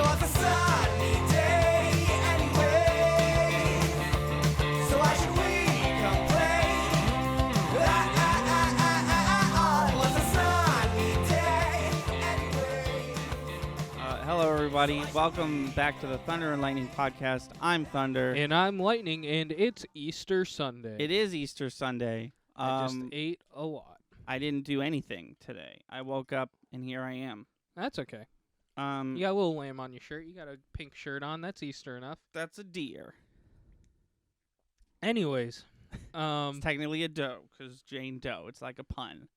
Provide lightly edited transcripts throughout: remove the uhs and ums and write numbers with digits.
it's a sunny day anyway. So why should we complain? It's a sunny day anyway. Hello, everybody. Welcome back to the Thunder and Lightning podcast. I'm Thunder. And I'm Lightning, and it's Easter Sunday. It is Easter Sunday. I just ate a lot. I didn't do anything today. I woke up, and here I am. That's okay. You got a little lamb on your shirt. You got a pink shirt on. That's Easter enough. That's a deer. Anyways. It's technically a doe, because Jane Doe. It's like a pun.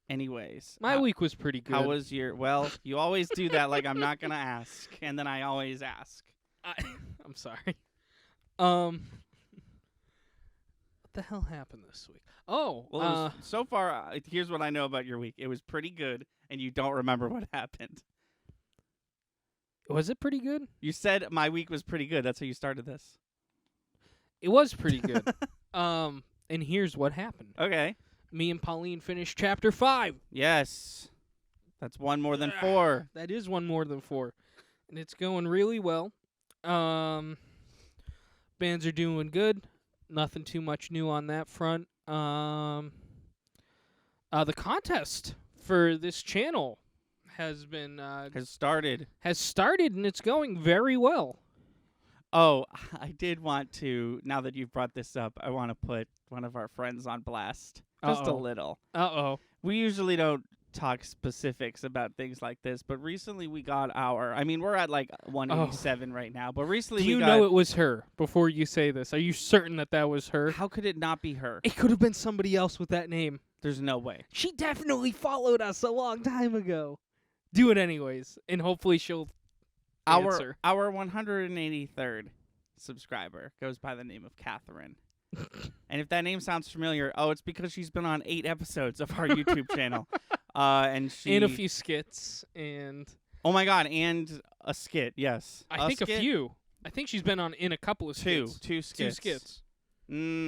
Anyways. My week was pretty good. How was your... Well, you always do that like I'm not going to ask, and then I always ask. I'm sorry. What the hell happened this week? Oh, well, so far, here's what I know about your week. It was pretty good, and you don't remember what happened. Was it pretty good? You said my week was pretty good. That's how you started this. It was pretty good. And here's what happened. Okay. Me and Pauline finished chapter 5. Yes. That's one more than 4. That is one more than 4. And it's going really well. Bands are doing good. Nothing too much new on that front. The contest for this channel has been Has started, and it's going very well. Oh, I did want to, now that you've brought this up, I want to put one of our friends on blast. Just a little. Uh-oh. We usually don't talk specifics about things like this, but recently we got we're at like 187 right now, but recently Do you know it was her before you say this? Are you certain that was her? How could it not be her? It could have been somebody else with that name. There's no way. She definitely followed us a long time ago. Do it anyways, and hopefully she'll answer. Our 183rd subscriber goes by the name of Catherine. And if that name sounds familiar, it's because she's been on 8 episodes of our YouTube channel. And a few skits, and... Oh my god, and a skit, yes. I think a few. I think she's been in a couple of skits. Two skits. 2 skits.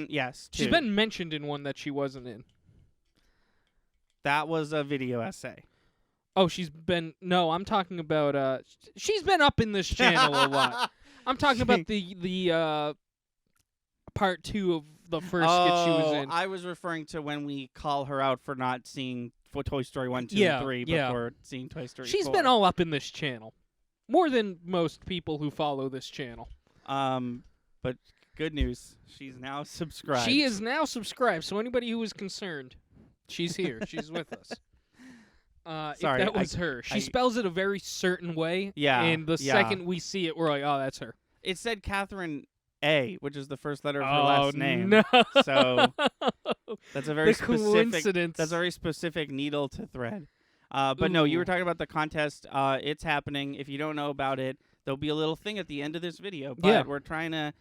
Yes, 2. She's been mentioned in one that she wasn't in. That was a video essay. Oh, I'm talking about, she's been up in this channel a lot. I'm talking about the part 2 of the first skit she was in. I was referring to when we call her out for not seeing Toy Story 1, 2, and 3 before seeing Toy Story 4. She's been all up in this channel. More than most people who follow this channel. But good news. She's now subscribed. She is now subscribed, so anybody who was concerned, she's here. She's with us. Sorry, if that was her. She spells it a very certain way. Yeah. And the second we see it, we're like, oh, that's her. It said Catherine A, which is the first letter of her last name. No. So that's a very coincidence. That's a very specific needle to thread. But no, you were talking about the contest. It's happening. If you don't know about it, there'll be a little thing at the end of this video. But we're trying to,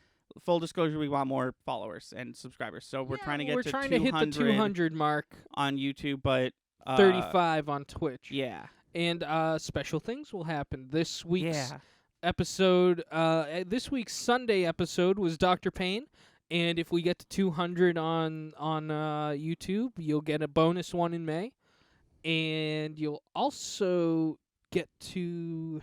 full disclosure, we want more followers and subscribers. So we're trying to get to 200 to hit the 200 mark on YouTube, but 35 on Twitch. Yeah. And special things will happen. This week's episode, this week's Sunday episode was Dr. Payne. And if we get to 200 on YouTube, you'll get a bonus one in May. And you'll also get to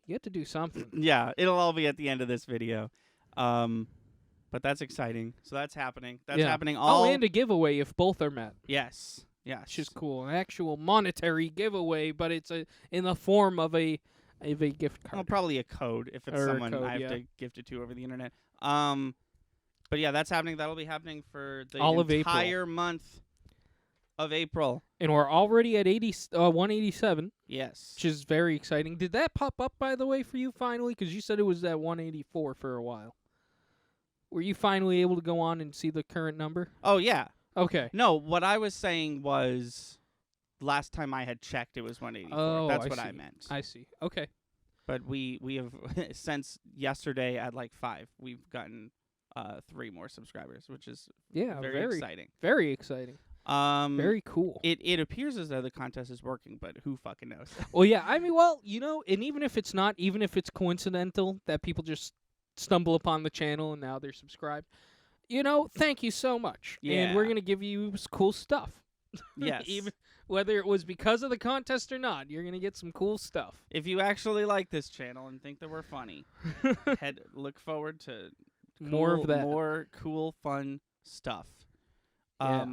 do something. Yeah, it'll all be at the end of this video. But that's exciting. So that's happening. That's happening all... and a giveaway if both are met. Yes. Yes. Which is cool. An actual monetary giveaway, but it's in the form of a gift card. Well, probably a code if it's someone I have to gift it to over the internet. But yeah, that's happening. That'll be happening for the entire month of April. And we're already at 187. Yes. Which is very exciting. Did that pop up, by the way, for you finally? Because you said it was at 184 for a while. Were you finally able to go on and see the current number? Oh, yeah. Okay. No, what I was saying was last time I had checked, it was 184. Oh, That's what I meant. I see. Okay. But we have, since yesterday at like 5, we've gotten 3 more subscribers, which is very exciting. Very exciting. Very cool. It appears as though the contest is working, but who fucking knows? Well, yeah. I mean, and even if it's not, even if it's coincidental that people just stumble upon the channel and now they're subscribed, thank you so much. Yeah. And we're going to give you cool stuff. Yes. Whether it was because of the contest or not, you're gonna get some cool stuff. If you actually like this channel and think that we're funny, look forward to More of that. more cool, fun stuff. Yeah.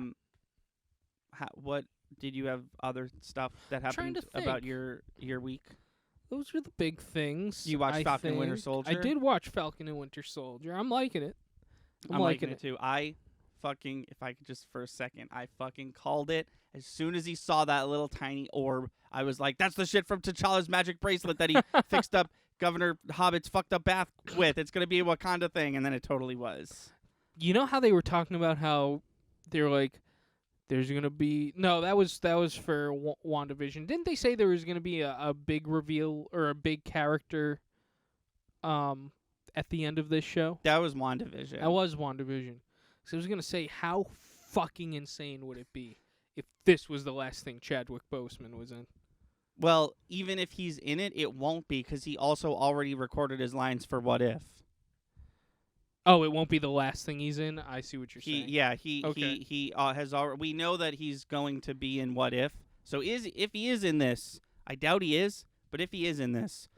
What did you have other stuff that Trying happened to about think. your week? Those were the big things. You watched I Falcon and Winter think. Soldier? I did watch Falcon and Winter Soldier. I'm liking it. I'm liking it. too. If I could just for a second, I fucking called it. As soon as he saw that little tiny orb, I was like, that's the shit from T'Challa's magic bracelet that he fixed up Governor Hobbit's fucked up bath with. It's going to be a Wakanda thing. And then it totally was. You know how they were talking about how they were like, there's gonna be that was for WandaVision. Didn't they say there was gonna be a big reveal or a big character at the end of this show? That was WandaVision. That was WandaVision. So I was gonna say, how fucking insane would it be if this was the last thing Chadwick Boseman was in? Well, even if he's in it, it won't be because he also already recorded his lines for What If. Oh, it won't be the last thing he's in? I see what you're saying. He has already. We know that he's going to be in What If. So if he is in this, I doubt he is. But if he is in this,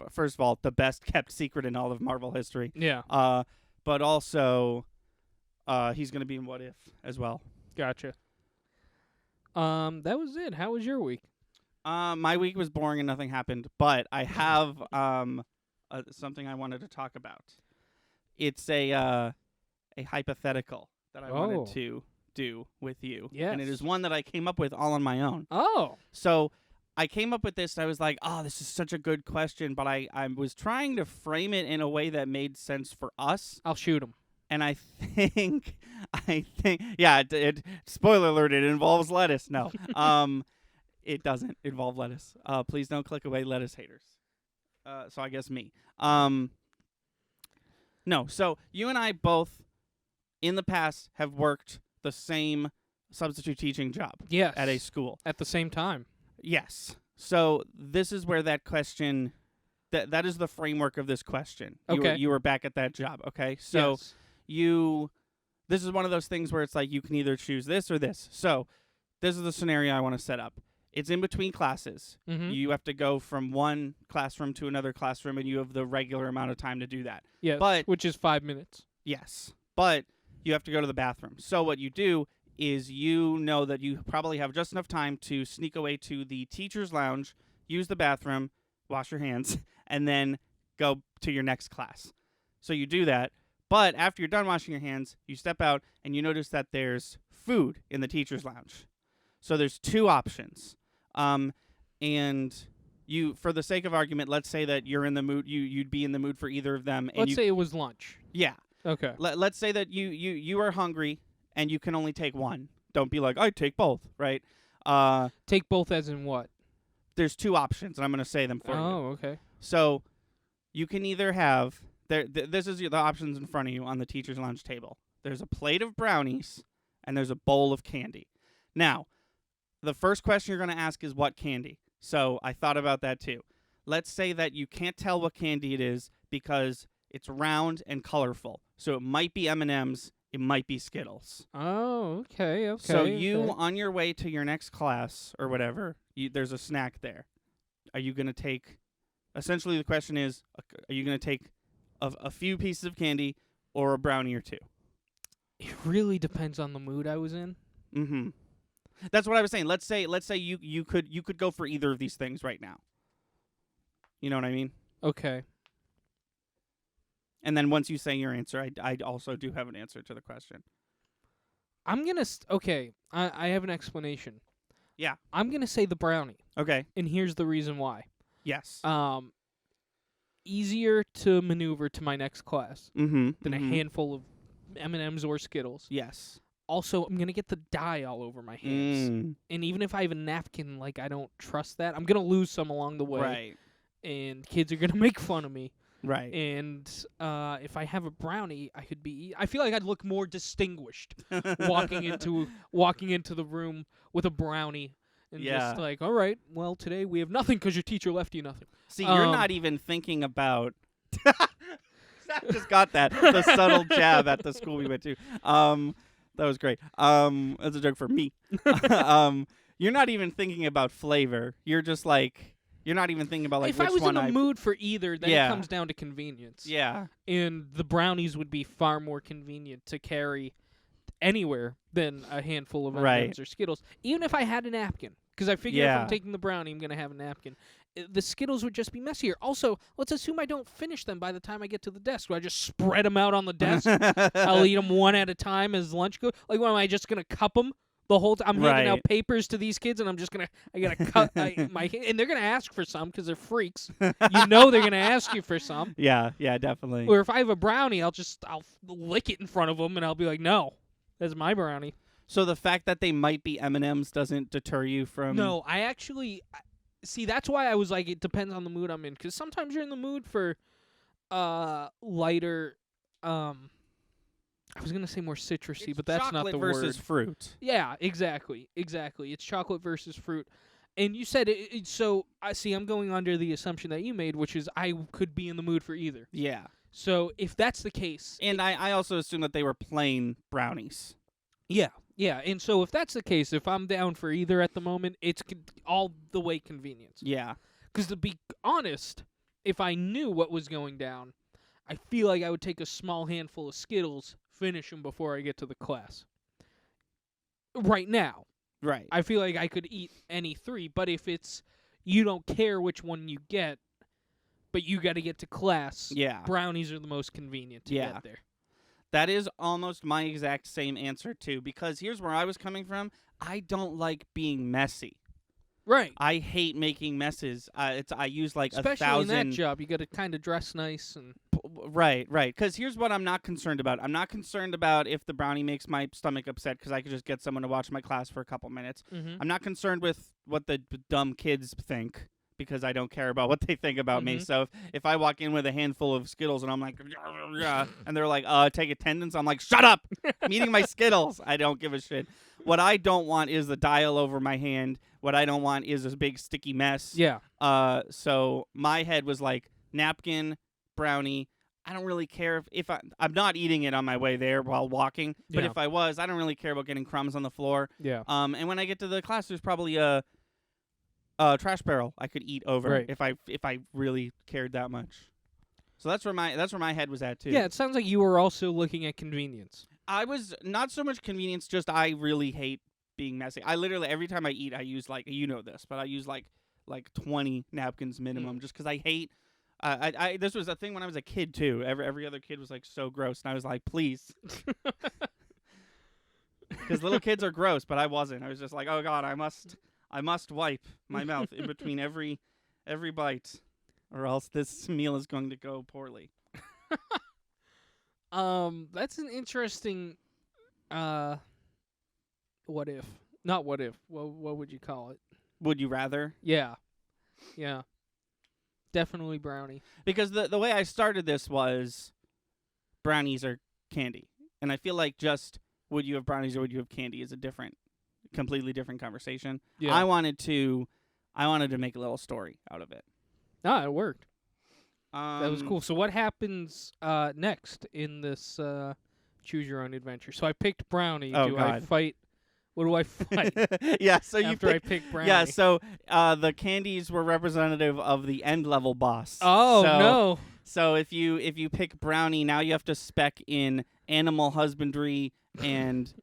first of all, the best kept secret in all of Marvel history. Yeah. But also, he's going to be in What If as well. Gotcha. That was it. How was your week? My week was boring and nothing happened. But I have something I wanted to talk about. It's a hypothetical that I wanted to do with you. Yes. And it is one that I came up with all on my own. Oh. So I came up with this. I was like, oh, this is such a good question. But I was trying to frame it in a way that made sense for us. I'll shoot him. And I think, yeah, spoiler alert, it involves lettuce. No, it doesn't involve lettuce. Please don't click away, lettuce haters. So I guess me. No, so you and I both, in the past, have worked the same substitute teaching job. Yes. At a school. At the same time. Yes. So this is where that question, that is the framework of this question. Okay. You were back at that job, okay? So yes. This is one of those things where it's like you can either choose this or this. So this is the scenario I want to set up. It's in between classes. Mm-hmm. You have to go from one classroom to another classroom, and you have the regular amount of time to do that. Yes, which is 5 minutes. Yes, but you have to go to the bathroom. So what you do is you know that you probably have just enough time to sneak away to the teacher's lounge, use the bathroom, wash your hands, and then go to your next class. So you do that, but after you're done washing your hands, you step out, and you notice that there's food in the teacher's lounge. So there's two options. And you, for the sake of argument, let's say that you're in the mood, you'd be in the mood for either of them. And let's say it was lunch. Yeah. Okay. Let's say that you are hungry and you can only take one. Don't be like, I take both, right? Take both as in what? There's two options, and I'm going to say them for you. Oh, okay. So you can either have, this is the options in front of you on the teacher's lounge table. There's a plate of brownies, and there's a bowl of candy. Now, the first question you're going to ask is what candy. So I thought about that too. Let's say that you can't tell what candy it is because it's round and colorful. So it might be M&Ms, it might be Skittles. Oh, okay. So on your way to your next class or whatever, there's a snack there. Are you going to take, essentially the question is, are you going to take a few pieces of candy or a brownie or two? It really depends on the mood I was in. Mm-hmm. That's what I was saying. Let's say you could go for either of these things right now. You know what I mean? Okay. And then once you say your answer, I also do have an answer to the question. I'm going to... Okay, I have an explanation. Yeah. I'm going to say the brownie. Okay. And here's the reason why. Yes. Easier to maneuver to my next class than a handful of M&Ms or Skittles. Yes. Also, I'm going to get the dye all over my hands. And even if I have a napkin, like, I don't trust that. I'm going to lose some along the way. Right. And kids are going to make fun of me. Right. And if I have a brownie, I feel like I'd look more distinguished walking into the room with a brownie. And just like, all right, well, today we have nothing because your teacher left you nothing. See, you're not even thinking about... Zach just got that. The subtle jab at the school we went to. That was great. That's a joke for me. you're not even thinking about flavor. You're just like you're not even thinking about like if which I was one in the mood for either, then it comes down to convenience. Yeah. And the brownies would be far more convenient to carry anywhere than a handful of M&Ms or Skittles. Even if I had a napkin, because I figure if I'm taking the brownie, I'm going to have a napkin. The Skittles would just be messier. Also, let's assume I don't finish them by the time I get to the desk. Do I just spread them out on the desk? I'll eat them one at a time as lunch goes. Like, what am I just going to cup them? The whole time I'm handing out papers to these kids, and I gotta cut my and they're gonna ask for some because they're freaks. You know they're gonna ask you for some. Yeah, definitely. Or if I have a brownie, I'll lick it in front of them, and I'll be like, no, that's my brownie. So the fact that they might be M&Ms doesn't deter you from. No, I actually see. That's why I was like, it depends on the mood I'm in, because sometimes you're in the mood for lighter. I was gonna say more citrusy, but that's not the word. Chocolate versus fruit. Yeah, exactly. It's chocolate versus fruit. And you said it so I see. I'm going under the assumption that you made, which is I could be in the mood for either. Yeah. So if that's the case, and I also assume that they were plain brownies. Yeah. And so if that's the case, if I'm down for either at the moment, it's all the way convenience. Yeah. Because to be honest, if I knew what was going down, I feel like I would take a small handful of Skittles, finish them before I get to the class. Right now. Right. I feel like I could eat any three, but if it's you don't care which one you get, but you got to get to class, brownies are the most convenient to get there. That is almost my exact same answer, too, because here's where I was coming from. I don't like being messy. Right. I hate making messes. I use like especially 1,000. in that job, you got to kind of dress nice and. Right. Because here's what I'm not concerned about. I'm not concerned about if the brownie makes my stomach upset because I could just get someone to watch my class for a couple minutes. Mm-hmm. I'm not concerned with what the dumb kids think because I don't care about what they think about me. So if I walk in with a handful of Skittles and I'm like, and they're like, take attendance, I'm like, shut up! I'm eating my Skittles. I don't give a shit. What I don't want is the dial over my hand. What I don't want is a big sticky mess. Yeah. So my head was like napkin, brownie. I don't really care if I'm not eating it on my way there while walking. But if I was, I don't really care about getting crumbs on the floor. Yeah. And when I get to the class, there's probably a trash barrel I could eat over if I really cared that much. So that's where my head was at too. Yeah, it sounds like you were also looking at convenience. I was not so much convenience, just I really hate being messy. I literally every time I eat, I use like but I use like 20 napkins minimum, just because I hate. This was a thing when I was a kid too. Every other kid was like so gross, and I was like, please, because little kids are gross, but I wasn't. I was just like, oh god, I must wipe my mouth in between every bite, or else this meal is going to go poorly. That's an interesting. What if? Not what if. What would you call it? Would you rather? Yeah. Definitely brownie. Because the way I started this was brownies are candy. And I feel like just would you have brownies or would you have candy is a completely different conversation. Yeah. I wanted to make a little story out of it. Ah, it worked. That was cool. So what happens next in this choose your own adventure? So I picked brownie. Oh, do God. I fight? What do I fight? Yeah, so I picked brownie. Yeah, so the candies were representative of the end level boss. Oh no. So if you pick brownie, now you have to spec in animal husbandry and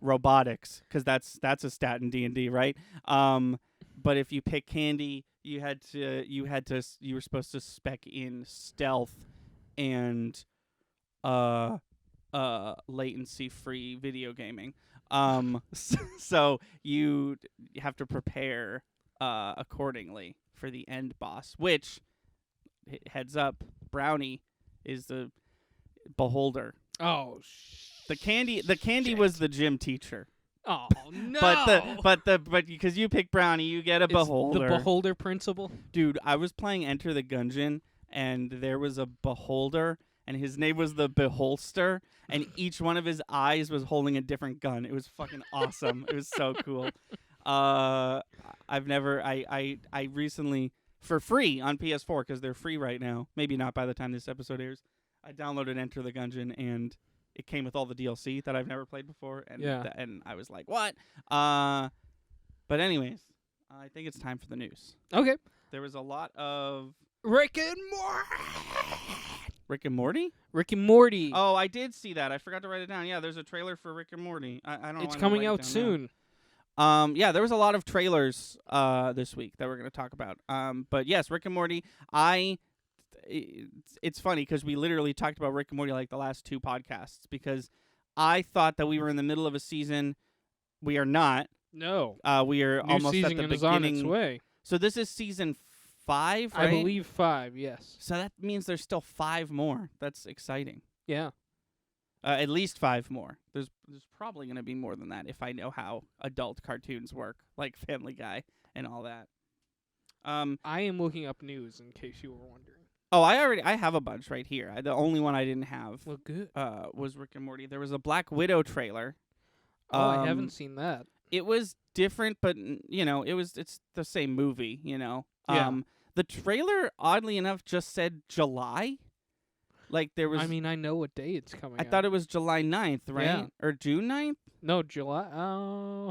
robotics, because that's a stat in D&D, right? But if you pick candy, you were supposed to spec in stealth and latency free video gaming. So you have to prepare accordingly for the end boss, which, heads up, brownie is the beholder. Oh, the candy was the gym teacher. Oh no! But because you pick brownie, you get a beholder. The beholder principle. Dude, I was playing Enter the Gungeon, and there was a beholder, and his name was the Beholster, and each one of his eyes was holding a different gun. It was fucking awesome. It was so cool. I recently, for free on PS4, because they're free right now, maybe not by the time this episode airs, I downloaded Enter the Gungeon, and it came with all the DLC that I've never played before, and and I was like, what? But anyways, I think it's time for the news. Okay. There was a lot of Rick and Morty. Rick and Morty? Rick and Morty. Oh, I did see that. I forgot to write it down. Yeah, there's a trailer for Rick and Morty. I don't know. It's why I didn't coming write it out down soon. now. Yeah, there was a lot of trailers this week that we're going to talk about. But yes, Rick and Morty. It's funny because we literally talked about Rick and Morty like the last 2 podcasts because I thought that we were in the middle of a season. We are not. No. We are New almost season at the is beginning. on its way. So this is season 5, right? I believe 5, yes. So that means there's still 5 more. That's exciting. Yeah. At least 5 more. There's probably going to be more than that if I know how adult cartoons work, like Family Guy and all that. I am looking up news in case you were wondering. Oh, I have a bunch right here. The only one I didn't have Well, good. was Rick and Morty. There was a Black Widow trailer. I haven't seen that. It was different, but it's the same movie. Yeah. The trailer, oddly enough, just said July. Like there was. I mean, I know what day it's coming out. I thought it was July 9th, right? Yeah. Or June 9th? No, July.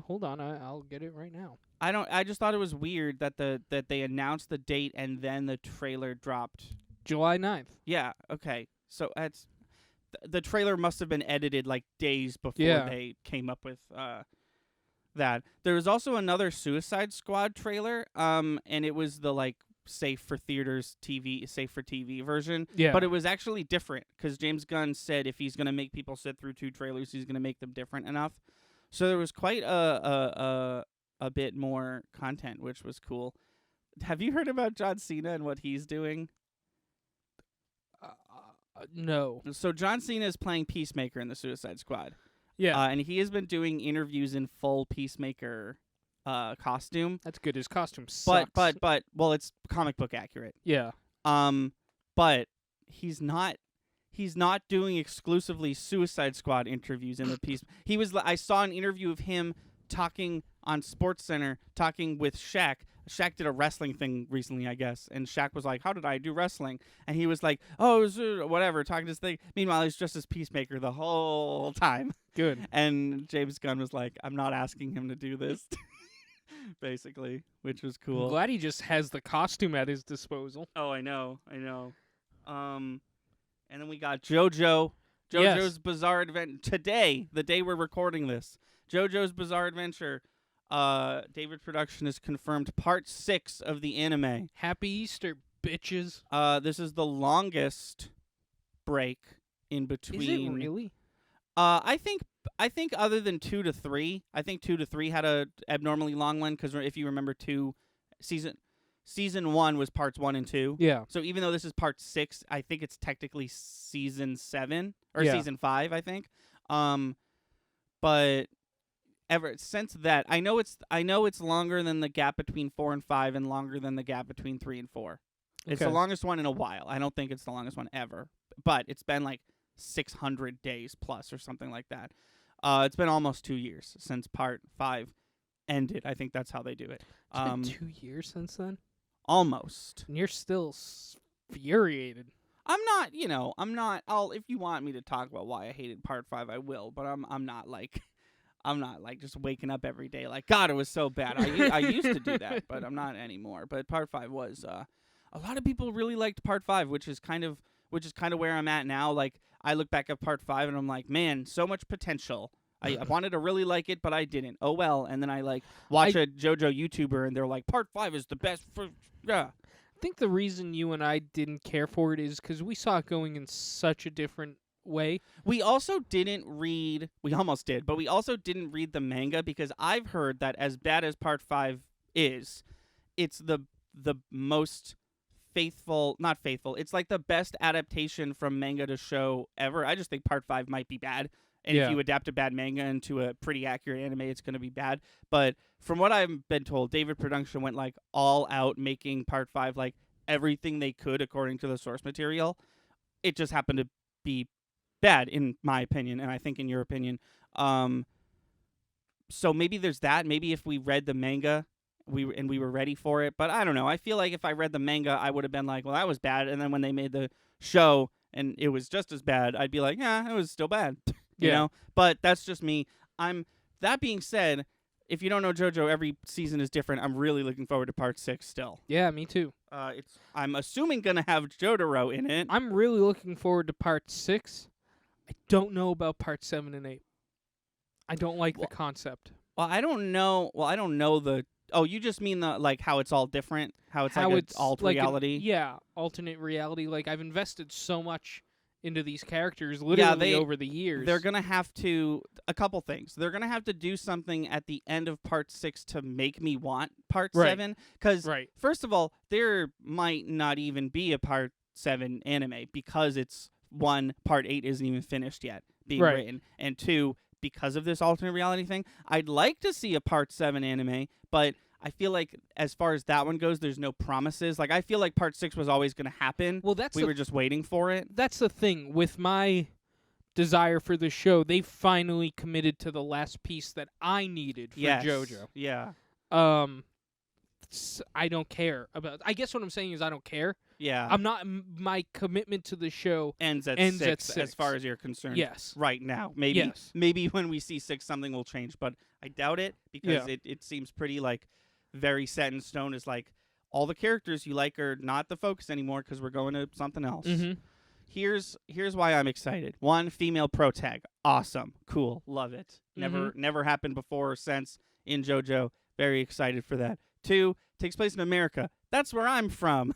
Hold on. I'll get it right now. I just thought it was weird that they announced the date and then the trailer dropped. July 9th. Yeah. Okay. So that's the trailer must have been edited like days before they came up with that. There was also another Suicide Squad trailer. And it was the like safe for TV version. Yeah. But it was actually different because James Gunn said if he's gonna make people sit through 2 trailers, he's gonna make them different enough. So there was quite a bit more content, which was cool. Have you heard about John Cena and what he's doing? No. So John Cena is playing Peacemaker in the Suicide Squad. Yeah. And he has been doing interviews in full Peacemaker costume. That's good. His costume sucks. But well, it's comic book accurate. Yeah. But he's not doing exclusively Suicide Squad interviews in the piece. I saw an interview of him talking on SportsCenter, talking with Shaq. Shaq did a wrestling thing recently, I guess, and Shaq was like, "How did I do wrestling?" And he was like, "Oh, it was, whatever," talking to this thing. Meanwhile, he's just as Peacemaker the whole time. Good. And James Gunn was like, "I'm not asking him to do this," basically, which was cool. I'm glad he just has the costume at his disposal. Oh, I know. And then we got JoJo's Yes. Bizarre Adventure today, the day we're recording this. JoJo's Bizarre Adventure. David Production has confirmed part 6 of the anime. Happy Easter, bitches. This is the longest break in between. Is it really? I think other than 2 to 3, I think 2 to 3 had a abnormally long one because if you remember, season 1 was parts 1 and 2. Yeah. So even though this is part 6, I think it's technically season 7 or Yeah. season 5. I think. But ever since that, I know it's longer than the gap between 4 and 5, and longer than the gap between 3 and 4. It's the Okay. longest one in a while. I don't think it's the longest one ever, but it's been like 600 days plus or something like that. It's been almost 2 years since part 5 ended. I think that's how they do it. It's been 2 years since then. Almost. And you're still infuriated. I'm not. If you want me to talk about why I hated part 5, I will. But I'm not like just waking up every day like, God, it was so bad. I used to do that, but I'm not anymore. But part 5 was a lot of people really liked part 5, which is kind of where I'm at now. Like I look back at part 5 and I'm like, man, so much potential. I wanted to really like it, but I didn't. Oh well. And then I watch a JoJo YouTuber and they're like, part 5 is the best. Yeah. I think the reason you and I didn't care for it is because we saw it going in such a different way. We also didn't read. We almost did, but we also didn't read the manga because I've heard that as bad as part 5 is, it's the most faithful. Not faithful. It's like the best adaptation from manga to show ever. I just think part 5 might be bad. And if you adapt a bad manga into a pretty accurate anime, it's going to be bad. But from what I've been told, David Production went like all out making part 5 like everything they could according to the source material. It just happened to be bad in my opinion, and I think in your opinion. So maybe there's that. Maybe if we read the manga, we were ready for it. But I don't know. I feel like if I read the manga, I would have been like, well, that was bad. And then when they made the show and it was just as bad, I'd be like, yeah, it was still bad. You know? But that's just me. That being said, if you don't know JoJo, every season is different. I'm really looking forward to part 6 still. Yeah, me too. I'm assuming gonna have Jotaro in it. I'm really looking forward to part 6. I don't know about part 7 and 8. I don't like the concept. Well, I don't know. Well, I don't know the. Oh, you just mean the like how it's all different, how it's like an alt reality. Yeah, alternate reality. Like I've invested so much into these characters literally over the years. They're gonna have to a couple things. They're gonna have to do something at the end of part 6 to make me want part 7. Because first of all, there might not even be a part 7 anime because it's part 8 isn't even finished yet being written, and 2. Because of this alternate reality thing, I'd like to see a part 7 anime, but I feel like as far as that one goes, there's no promises. Like I feel like part 6 was always going to happen. Well, we were just waiting for it. That's the thing with my desire for the show. They finally committed to the last piece that I needed for JoJo. Yeah. I don't care about. I guess what I'm saying is I don't care. Yeah. I'm not. My commitment to the show ends at 6 as far as you're concerned. Yes. Right now, maybe when we see 6, something will change, but I doubt it because it seems pretty like very set in stone. Is like all the characters you like are not the focus anymore because we're going to something else. Mm-hmm. Here's why I'm excited. 1, female protag, awesome, cool, love it. Never happened before or since in JoJo. Very excited for that. 2, takes place in America. That's where I'm from,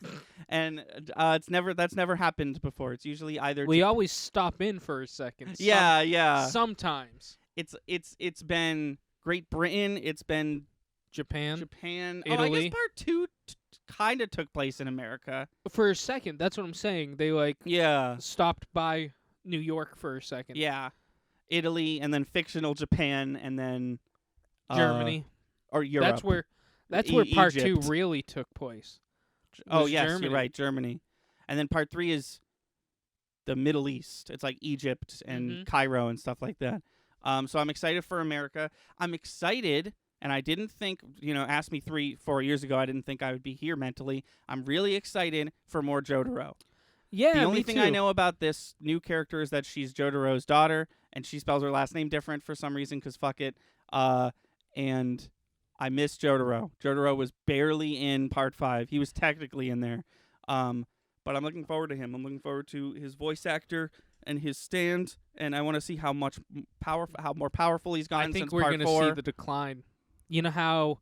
and that's never happened before. It's usually either we always stop in for a second. Yeah. Sometimes it's been Great Britain. It's been Japan, Italy. Oh, I guess part 2 kind of took place in America for a second. That's what I'm saying. They stopped by New York for a second. Yeah, Italy, and then fictional Japan, and then Germany or Europe. That's where part Egypt. 2 really took place. Oh yes, Germany. You're right, Germany, and then part 3 is the Middle East. It's like Egypt and Cairo and stuff like that. So I'm excited for America. I'm excited. And I didn't think, ask me 3-4 years ago, I didn't think I would be here mentally. I'm really excited for more Jotaro. Yeah, the only me thing too. I know about this new character is that she's Jotaro's daughter, and she spells her last name different for some reason, because fuck it. And I miss Jotaro. Jotaro was barely in part 5. He was technically in there. But I'm looking forward to him. I'm looking forward to his voice actor and his stand, and I want to see how more powerful he's gotten since part 4. I think we're going to see the decline. You know how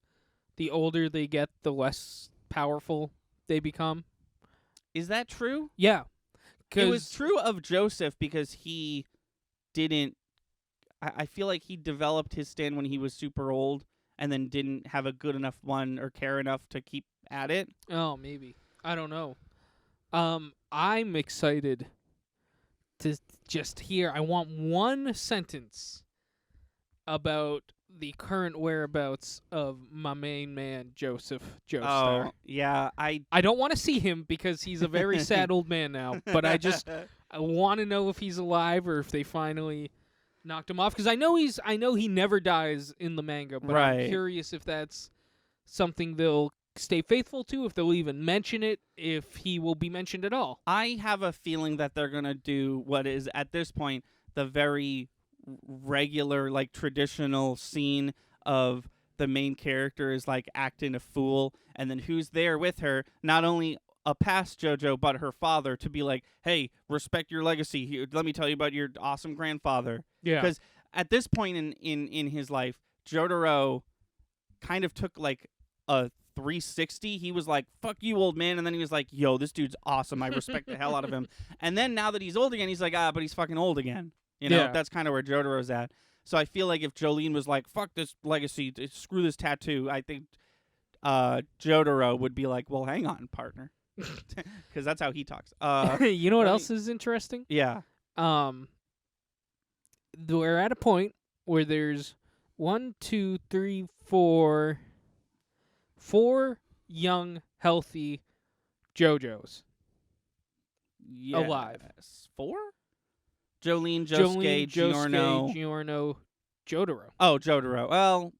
the older they get, the less powerful they become? Is that true? Yeah. It was true of Joseph because he didn't... I feel like he developed his stand when he was super old and then didn't have a good enough one or care enough to keep at it. Oh, maybe. I don't know. I'm excited to just hear... I want one sentence about the current whereabouts of my main man, Joseph Joestar. Oh, yeah. I don't want to see him because he's a very sad old man now, but I want to know if he's alive or if they finally knocked him off, because I know he never dies in the manga, but I'm curious if that's something they'll stay faithful to, if they'll even mention it, if he will be mentioned at all. I have a feeling that they're going to do what is, at this point, the very regular, like, traditional scene of the main character is, like, acting a fool, and then who's there with her, not only a past JoJo, but her father, to be like, hey, respect your legacy. Here, let me tell you about your awesome grandfather. Yeah. Because at this point in his life, Jotaro kind of took, like, a 360. He was like, fuck you, old man, and then he was like, yo, this dude's awesome. I respect the hell out of him. And then now that he's old again, he's like, but he's fucking old again. That's kind of where Jotaro's at. So I feel like if Jolene was like, fuck this legacy, screw this tattoo, I think Jotaro would be like, well, hang on, partner. Because that's how he talks. You know what else is interesting? Yeah. We're at a point where there's 4 young, healthy JoJos alive. 4? Jolene, Josuke, Giorno, Jotaro. Oh, Jotaro. Well,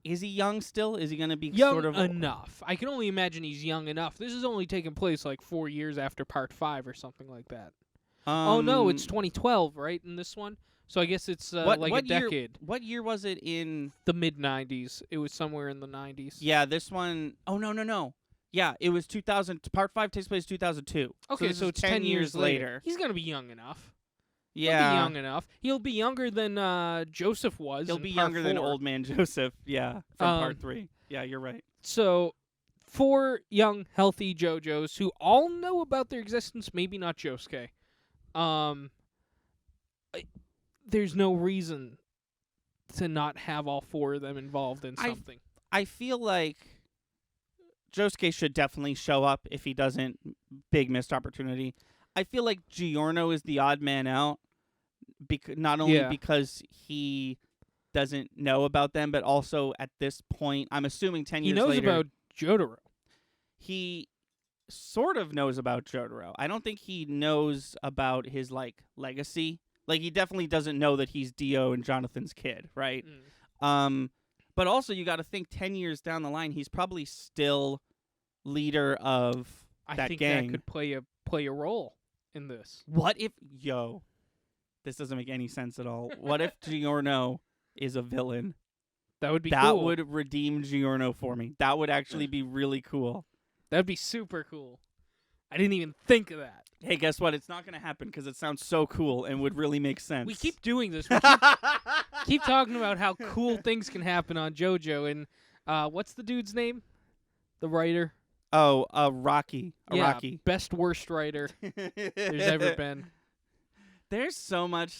is he young still? Is he going to be young sort of enough? I can only imagine he's young enough. This is only taking place like 4 years after part 5 or something like that. Oh no, it's 2012, right? In this one, So I guess it's what like what a year, decade. What year was it in? The mid-90s. It was somewhere in the 90s. Yeah, this one oh no. Yeah, it was 2000. Part 5 takes place 2002. Okay, so it's 10 years later. He's gonna be young enough. Yeah. He'll be young enough. He'll be younger than Joseph was. He'll in be part younger than 4. Old Man Joseph. Yeah, from part 3. Yeah, you're right. So, 4 young, healthy JoJos who all know about their existence. Maybe not Josuke. There's no reason to not have all 4 of them involved in something. I feel like Josuke should definitely show up if he doesn't. Big missed opportunity. I feel like Giorno is the odd man out, not only because he doesn't know about them, but also at this point, I'm assuming 10 years later. He knows about Jotaro. He sort of knows about Jotaro. I don't think he knows about his, legacy. Like, he definitely doesn't know that he's Dio and Jonathan's kid, right? But also, you got to think 10 years down the line, he's probably still leader of that gang. I think that could play a role in this. What if... Yo, this doesn't make any sense at all. What if Giorno is a villain? That would be cool. That would redeem Giorno for me. That would actually be really cool. That would be super cool. I didn't even think of that. Hey, guess what? It's not going to happen because it sounds so cool and would really make sense. We keep doing this. We keep talking about how cool things can happen on JoJo. And what's the dude's name? The writer? Oh, Rocky. Rocky. Best worst writer there's ever been. There's so much,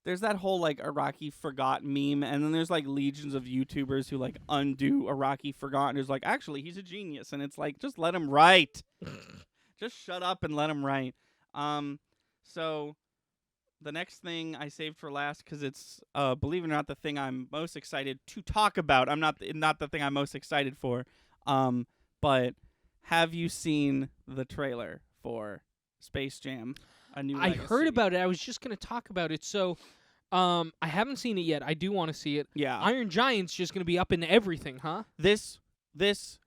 there's that whole, Iraqi forgot meme, and then there's, legions of YouTubers who, undo Iraqi forgot, and is actually, he's a genius, and it's just let him write. Just shut up and let him write. So, the next thing I saved for last, because it's, believe it or not, the thing I'm most excited to talk about. I'm not the thing I'm most excited for. But have you seen the trailer for Space Jam? A New Legacy? I heard about it. I was just going to talk about it. So, I haven't seen it yet. I do want to see it. Yeah. Iron Giant's just going to be up in everything, huh? This,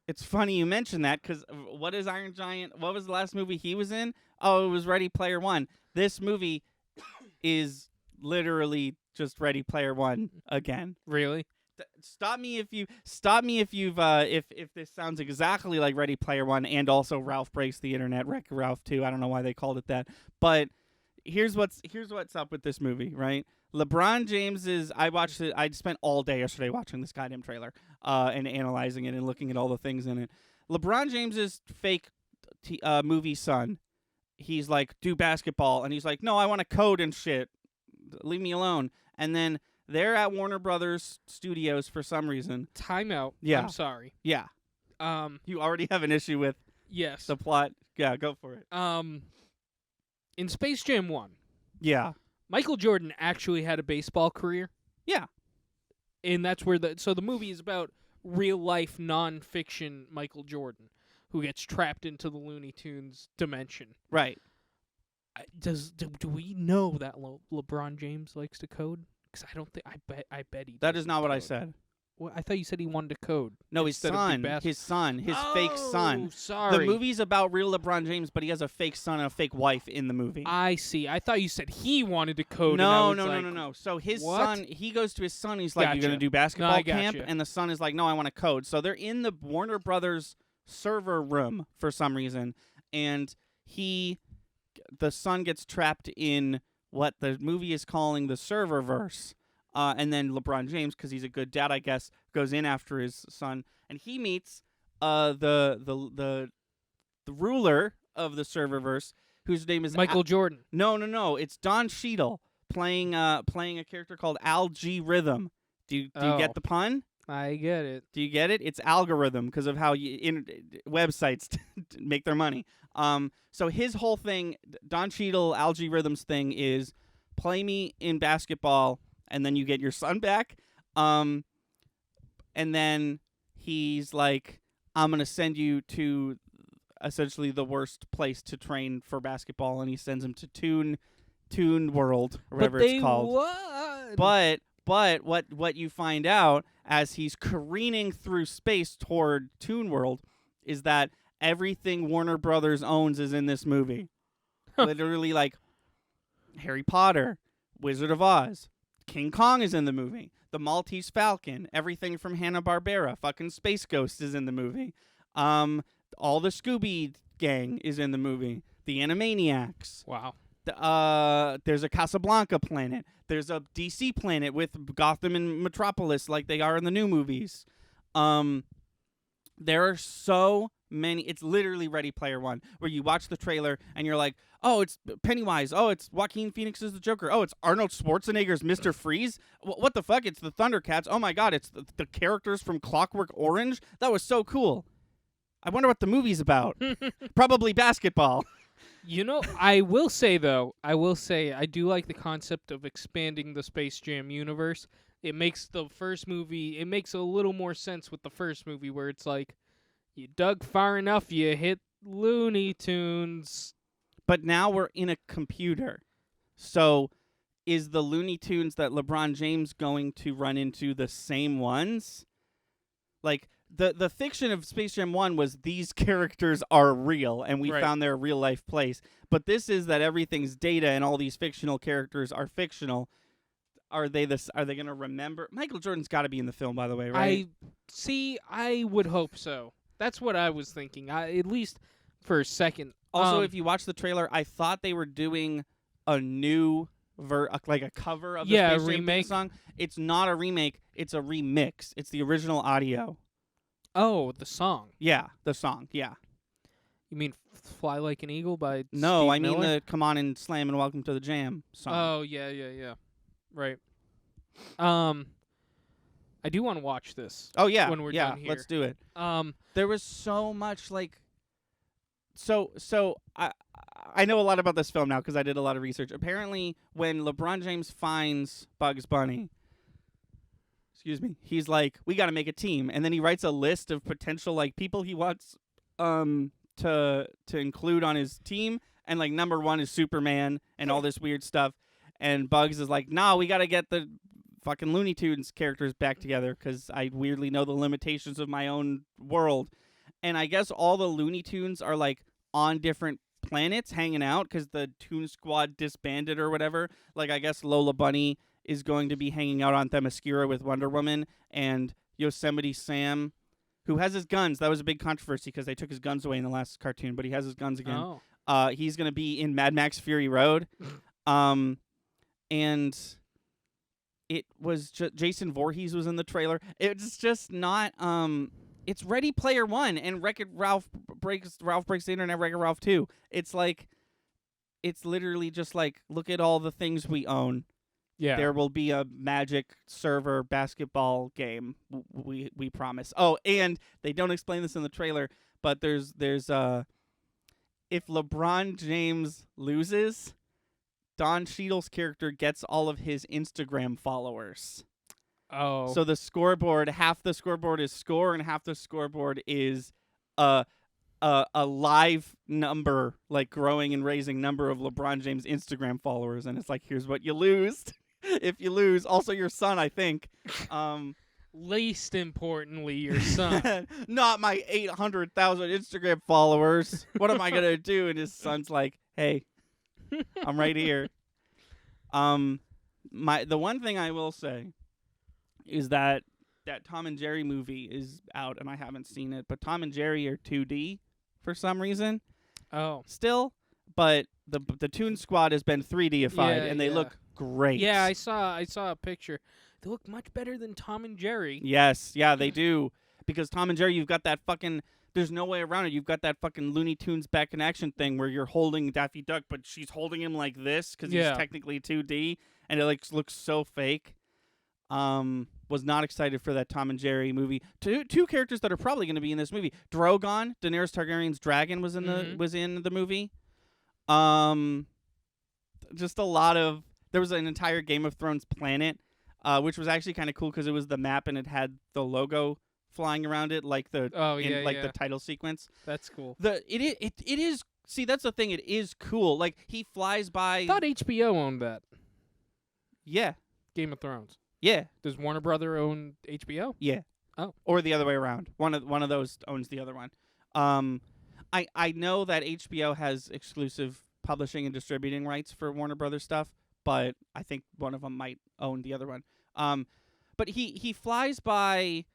it's funny you mentioned that, because what is Iron Giant? What was the last movie he was in? Oh, it was Ready Player One. This movie is literally just Ready Player One again. Really? Stop me if this sounds exactly like Ready Player One, and also Ralph Breaks the Internet, Wreck-It Ralph 2. I don't know why they called it that, but here's what's up with this movie, right? LeBron James is. I watched it. I spent all day yesterday watching this goddamn trailer, and analyzing it and looking at all the things in it. LeBron James's fake movie son. He's do basketball, and he's no, I want to code and shit. Leave me alone. And then they're at Warner Brothers Studios for some reason. Timeout. Yeah. I'm sorry. Yeah. You already have an issue with Yes. the plot. Yeah, go for it. In Space Jam 1, Yeah. Michael Jordan actually had a baseball career. Yeah. And that's where the movie is about real-life, non-fiction Michael Jordan, who gets trapped into the Looney Tunes dimension. Right. Do we know that LeBron James likes to code? Because I don't think I bet he. That is not what I code. said. Well, I thought you said he wanted to code. No, his instead of son. do His son. His fake son. Sorry. The movie's about real LeBron James, but he has a fake son and a fake wife in the movie. I see. I thought you said he wanted to code. No, and I was no. So his what? son, he goes to his son. He's like, Gotcha. "You gonna do basketball I camp?" gotcha. And the son is like, "No, I want to code." So they're in the Warner Brothers server room for some reason, and the son gets trapped in what the movie is calling the serververse. And then LeBron James, because he's a good dad, I guess, goes in after his son, and he meets the ruler of the serververse, whose name is Michael Jordan. No. It's Don Cheadle playing a character called Al G Rhythm. Do you get the pun? I get it. Do you get it? It's algorithm because of how websites make their money. So his whole thing, Don Cheadle, Al G Rhythm's thing is play me in basketball, and then you get your son back. And then he's like, I'm going to send you to essentially the worst place to train for basketball. And he sends him to Toon World, or whatever it's called. Won. But what you find out as he's careening through space toward Toon World is that everything Warner Brothers owns is in this movie. Literally, like Harry Potter, Wizard of Oz. King Kong is in the movie. The Maltese Falcon. Everything from Hanna-Barbera. Fucking Space Ghost is in the movie. All the Scooby gang is in the movie. The Animaniacs. Wow. There's a Casablanca planet. There's a DC planet with Gotham and Metropolis like they are in the new movies. There are so many. It's literally Ready Player One, where you watch the trailer and you're like, oh, it's Pennywise. Oh, it's Joaquin Phoenix as the Joker. Oh, it's Arnold Schwarzenegger's Mr. Freeze. What the fuck? It's the Thundercats. Oh my god, it's the characters from Clockwork Orange. That was so cool. I wonder what the movie's about. Probably basketball. You know, I will say, I do like the concept of expanding the Space Jam universe. It makes the first movie, it makes a little more sense with the first movie where it's like, you dug far enough, you hit Looney Tunes. But now we're in a computer. So is the Looney Tunes that LeBron James going to run into the same ones? Like, the fiction of Space Jam 1 was these characters are real, and we found their real-life place. But this is that everything's data, and all these fictional characters are fictional. Are they going to remember? Michael Jordan's got to be in the film, by the way, right? I would hope so. That's what I was thinking, at least for a second. Also, if you watch the trailer, I thought they were doing a new like a cover of the Space Jam remake song. It's not a remake. It's a remix. It's the original audio. Oh, the song. Yeah, the song. Yeah. You mean "Fly Like an Eagle" by No, Steve I mean Miller? the "Come On and Slam and Welcome to the Jam" song. Oh, yeah. Right. I do want to watch this. Oh yeah, when we're done here. Let's do it. There was so much like. So I know a lot about this film now because I did a lot of research. Apparently, when LeBron James finds Bugs Bunny, he's like, we got to make a team, and then he writes a list of potential like people he wants to include on his team, and like number 1 is Superman and all this weird stuff, and Bugs is like, nah, we got to get the fucking Looney Tunes characters back together because I weirdly know the limitations of my own world, and I guess all the Looney Tunes are like on different planets hanging out because the Toon Squad disbanded or whatever. Like, I guess Lola Bunny is going to be hanging out on Themyscira with Wonder Woman, and Yosemite Sam, who has his guns. That was a big controversy because they took his guns away in the last cartoon, but he has his guns again. Oh. He's going to be in Mad Max Fury Road. And it was Jason Voorhees was in the trailer. It's just not it's Ready Player One and Ralph Breaks the Internet, Wreck-It Ralph 2. It's like, it's literally just like, look at all the things we own. Yeah. There will be a Magic server basketball game. We promise. Oh, and they don't explain this in the trailer, but there's if LeBron James loses, Don Cheadle's character gets all of his Instagram followers. Oh. So the scoreboard, half the scoreboard is score and half the scoreboard is a live number, like growing and raising number of LeBron James Instagram followers, and it's like, here's what you lose. If you lose, also your son, I think. Least importantly, your son. Not my 800,000 Instagram followers. What am I gonna do? And his son's like, hey, I'm right here. The one thing I will say is that Tom and Jerry movie is out, and I haven't seen it, but Tom and Jerry are 2D for some reason. Oh. Still, but the Toon Squad has been 3D-ified, and they look great. Yeah, I saw a picture. They look much better than Tom and Jerry. Yes, yeah, they do. Because Tom and Jerry, you've got that fucking, there's no way around it. You've got that fucking Looney Tunes back in action thing where you're holding Daffy Duck, but she's holding him like this because he's technically 2D, and it like looks so fake. Was not excited for that Tom and Jerry movie. Two characters that are probably going to be in this movie. Drogon, Daenerys Targaryen's dragon, was in the movie. Just a lot of, there was an entire Game of Thrones planet, which was actually kind of cool because it was the map and it had the logo flying around it, like the the title sequence. That's cool. It is. See, that's the thing. It is cool. Like, he flies by. I thought HBO owned that. Yeah. Game of Thrones. Yeah. Does Warner Brother own HBO? Yeah. Oh. Or the other way around. One of those owns the other one. I know that HBO has exclusive publishing and distributing rights for Warner Brothers stuff, but I think one of them might own the other one. But he flies by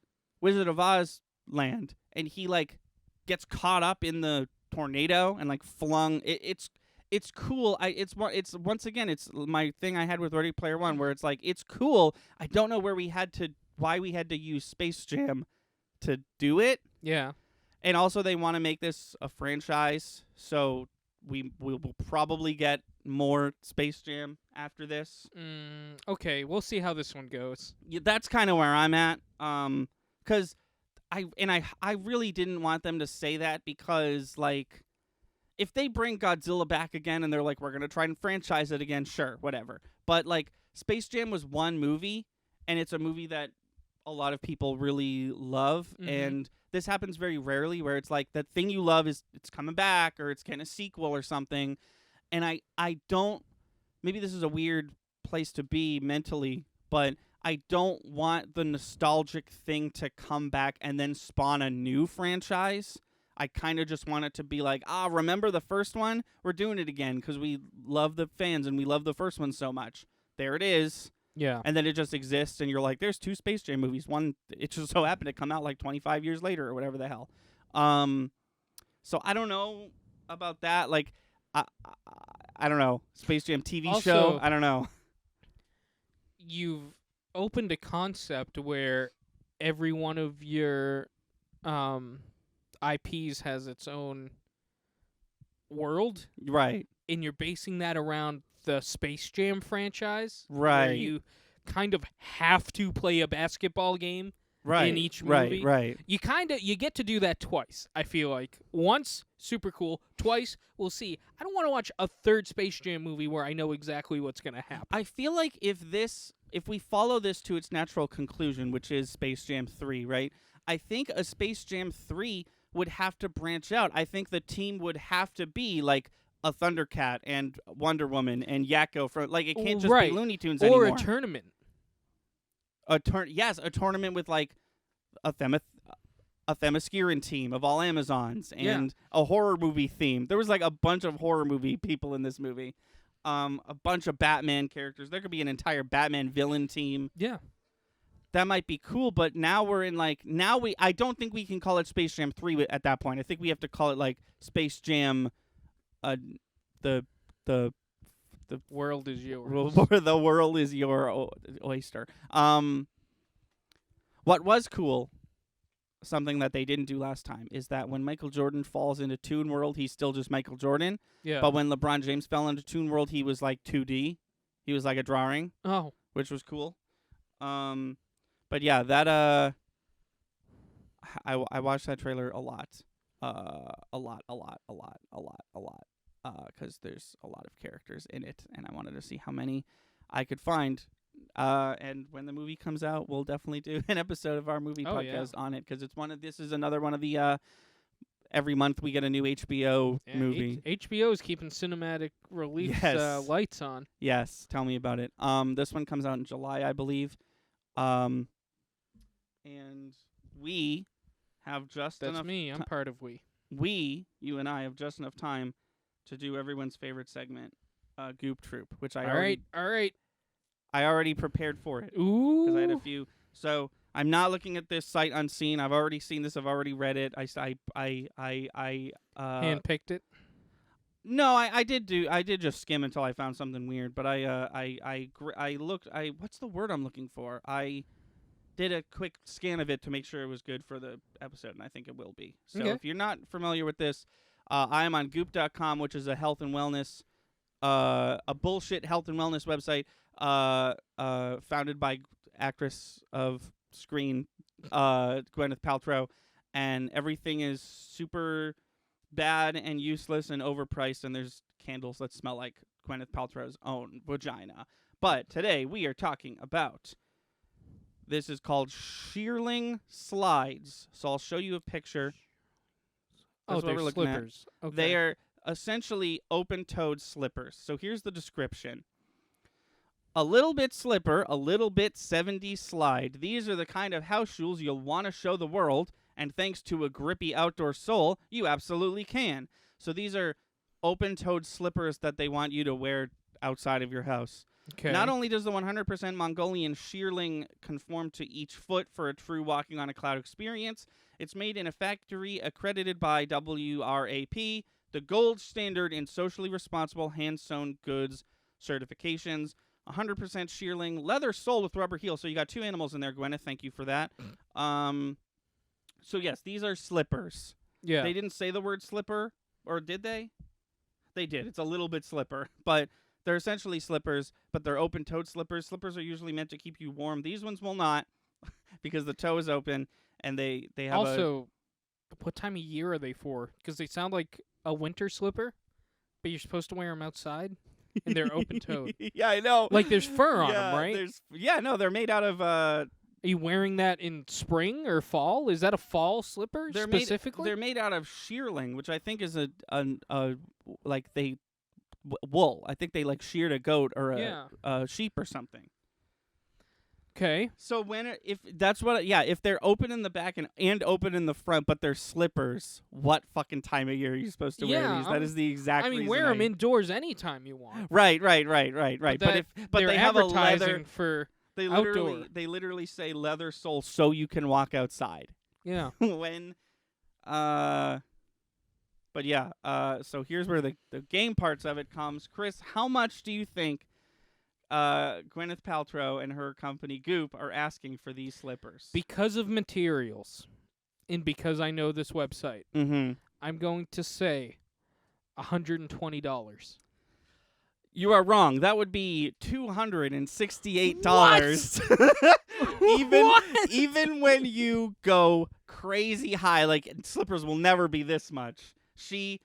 Wizard of Oz land, and he like gets caught up in the tornado and like flung. It's cool. It's once again, it's my thing I had with Ready Player One, where it's like, it's cool. I don't know why we had to use Space Jam to do it. Yeah. And also they want to make this a franchise, so we will probably get more Space Jam after this. Okay, we'll see how this one goes. Yeah, that's kind of where I'm at. 'Cause I really didn't want them to say that, because like, if they bring Godzilla back again and they're like, we're going to try and franchise it again, sure, whatever. But, like, Space Jam was one movie, and it's a movie that a lot of people really love. Mhm. And this happens very rarely, where it's like, that thing you love it's coming back, or it's getting a sequel or something. And I don't, maybe this is a weird place to be mentally, but I don't want the nostalgic thing to come back and then spawn a new franchise. I kind of just want it to be like, remember the first one? We're doing it again because we love the fans and we love the first one so much. There it is. Yeah. And then it just exists, and you're like, there's 2 Space Jam movies. One, it just so happened to come out like 25 years later or whatever the hell. So I don't know about that. Like, I don't know. Space Jam TV Also, show? I don't know. You've opened a concept where every one of your IPs has its own world, Right. and you're basing that around the Space Jam franchise, Right. where you kind of have to play a basketball game Right. in each movie. Right. You get to do that twice. I feel like once, super cool. Twice, we'll see. I don't want to watch a third Space Jam movie where I know exactly what's going to happen. I feel like if we follow this to its natural conclusion, which is Space Jam 3, right? I think a Space Jam 3 would have to branch out. I think the team would have to be like a Thundercat and Wonder Woman and Yakko. Like, it can't just Right. be Looney Tunes Or anymore. a tournament. A tournament with like a Themysciran team of all Amazons and a horror movie theme. There was like a bunch of horror movie people in this movie. A bunch of Batman characters. There could be an entire Batman villain team. Yeah. That might be cool, but now we're in like, I don't think we can call it Space Jam 3 at that point. I think we have to call it like Space Jam the world is yours. the world is your oyster. What was cool, something that they didn't do last time, is that when Michael Jordan falls into Toon World, he's still just Michael Jordan. Yeah. But when LeBron James fell into Toon World, he was like 2D. He was like a drawing, which was cool. But yeah, that I watched that trailer a lot. Because there's a lot of characters in it, and I wanted to see how many I could find. And when the movie comes out, we'll definitely do an episode of our movie podcast on it, because this is another one of the every month we get a new HBO movie. HBO is keeping cinematic release lights on. Yes, tell me about it. This one comes out in July, I believe. And we have just enough. That's me. I'm part of we. You and I have just enough time to do everyone's favorite segment, Goop Troop, which I All right. I already prepared for it. Ooh. Because I had a few. So I'm not looking at this sight unseen. I've already seen this. I've already read it. I handpicked it. No, I did just skim until I found something weird. But I looked. What's the word I'm looking for? I did a quick scan of it to make sure it was good for the episode, and I think it will be. So if you're not familiar with this, I am on Goop.com, which is a health and wellness, a bullshit health and wellness website, founded by actress of screen, Gwyneth Paltrow, and everything is super bad and useless and overpriced, and there's candles that smell like Gwyneth Paltrow's own vagina. But today we are talking about, this is called Shearling Slides. So I'll show you a picture. That's what they're we're looking slippers. at. Okay. They are essentially open-toed slippers. So here's the description. A little bit slipper, a little bit 70s slide. These are the kind of house shoes you'll want to show the world, and thanks to a grippy outdoor sole, you absolutely can. So these are open-toed slippers that they want you to wear outside of your house. Okay. Not only does the 100% Mongolian shearling conform to each foot for a true walking on a cloud experience, it's made in a factory accredited by WRAP, the gold standard in socially responsible hand-sewn goods certifications. 100% shearling, leather sole with rubber heel. So you got 2 animals in there, Gwyneth. Thank you for that. So yes, these are slippers. Yeah. They didn't say the word slipper, or did they? They did. It's a little bit slipper, but they're essentially slippers, but they're open-toed slippers. Slippers are usually meant to keep you warm. These ones will not, because the toe is open, and they have also, what time of year are they for? Because they sound like a winter slipper, but you're supposed to wear them outside, and they're open-toed. Yeah, I know. Like there's fur on them, right? No, they're made out of... Are you wearing that in spring or fall? Is that a fall slipper specifically? They're made out of shearling, which I think is wool. I think they like sheared a goat or a sheep or something. Okay. So if they're open in the back and open in the front, but they're slippers, what fucking time of year are you supposed to wear these? That is the exact reason. Wear them indoors anytime you want. Right. But they have a leather for outdoor. They literally say leather sole so you can walk outside. Yeah. But yeah, so here's where the game parts of it comes. Chris, how much do you think Gwyneth Paltrow and her company Goop are asking for these slippers? Because of materials, and because I know this website, I'm going to say $120. You are wrong. That would be $268. Even when you go crazy high, like slippers will never be this much. She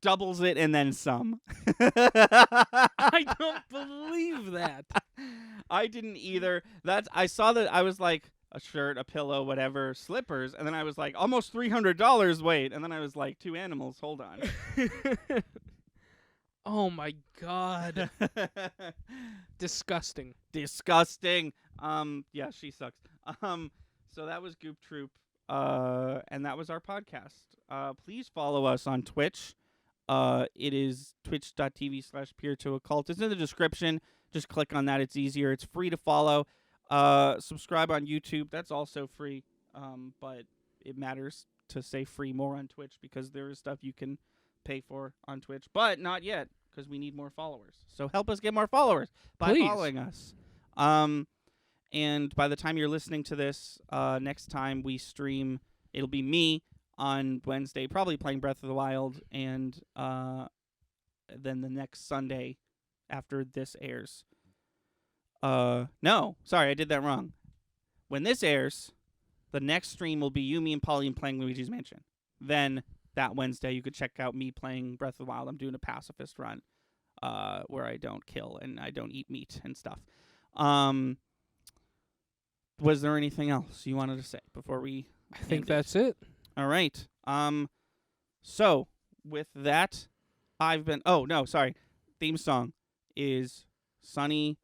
doubles it and then some. I don't believe that. I didn't either. I saw that. I was like, a shirt, a pillow, whatever, slippers, and then I was like, almost $300. Wait, and then I was like, 2 animals. Hold on. Oh my God. Disgusting. Yeah, she sucks. So that was Goop Troop. And that was our podcast. Please follow us on Twitch. It is twitch.tv/peer2occult. It's in the description. Just click on that. It's easier. It's free to follow. Subscribe on YouTube. That's also free. But it matters to say free more on Twitch because there is stuff you can pay for on Twitch, but not yet because we need more followers. So help us get more followers by following us. And by the time you're listening to this, next time we stream, it'll be me on Wednesday, probably playing Breath of the Wild, and then the next Sunday after this airs. No, sorry, I did that wrong. When this airs, the next stream will be you, me, and Pauline playing Luigi's Mansion. Then that Wednesday, you could check out me playing Breath of the Wild. I'm doing a pacifist run where I don't kill and I don't eat meat and stuff. Was there anything else you wanted to say before we I think that's it. All right. So, with that, I've been... Oh, no, sorry. Theme song is Sunny...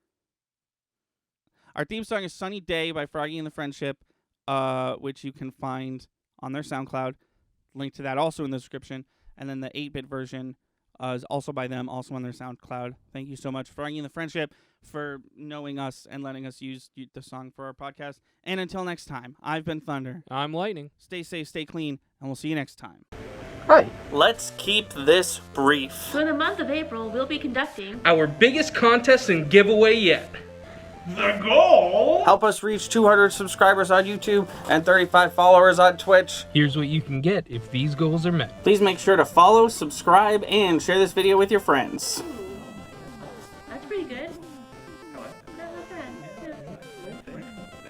Our theme song is Sunny Day by Froggy and the Friendship, which you can find on their SoundCloud. Link to that also in the description. And then the 8-bit version is also by them, also on their SoundCloud. Thank you so much, Froggy and the Friendship, for knowing us and letting us use the song for our podcast. And until next time, I've been Thunder. I'm Lightning. Stay safe, stay clean, and we'll see you next time. Hi. Let's keep this brief. So in the month of April, we'll be conducting Our biggest contest and giveaway yet. The goal? Help us reach 200 subscribers on YouTube and 35 followers on Twitch. Here's what you can get if these goals are met. Please make sure to follow, subscribe, and share this video with your friends. That's pretty good.